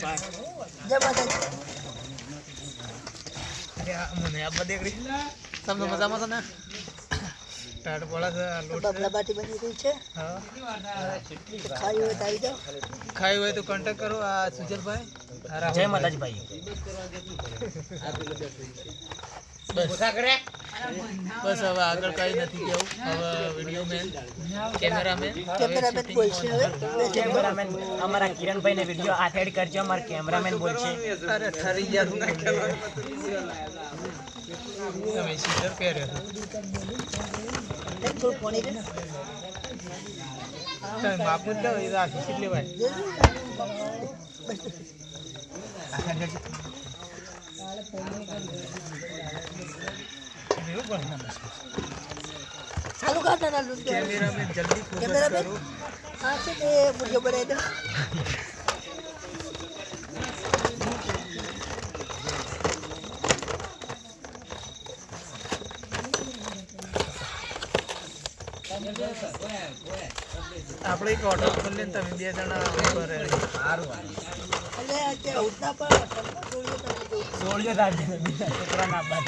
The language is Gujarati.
જય માતાજી. મને આ બધે તમને મજામાં છે ને ટાટ પોળા છે લોટ બબલા બાટી બની રહી છે. હા ખાઈ હોય તો આવી જાઓ. ખાઈ હોય તો કોન્ટેક્ટ કરો આ સુજલભાઈ. જય માતાજી ભાઈ. બસ હવે આગળ કઈ નથી કેવું. હવે વિડીયો મેન કેમેરામેન કેમેરામેન બોલશે હવે. કેમેરામેન અમારા કિરણભાઈ ને વિડિયો હાથ એડ કરજો. અમારા કેમેરામેન બોલશે. અરે ઠરી ગયા તું નાખેલો તમે સીધર પહેર્યો થોડું પાણી દે. તો બાપુ જ એ આખી કેટલી ભાઈ ચાલુ કર ના લૂટ કેમેરામેન જલ્દી ફોકસ કેમેરામેન કરો. હા છે ને વિડિયો બનાવી દો. આપણે એક ઓર્ડર કરી લે તમે બે જણા ઉપર એટલે કે ઉડતા પણ સોળજો તાર છોકરા ના બાદ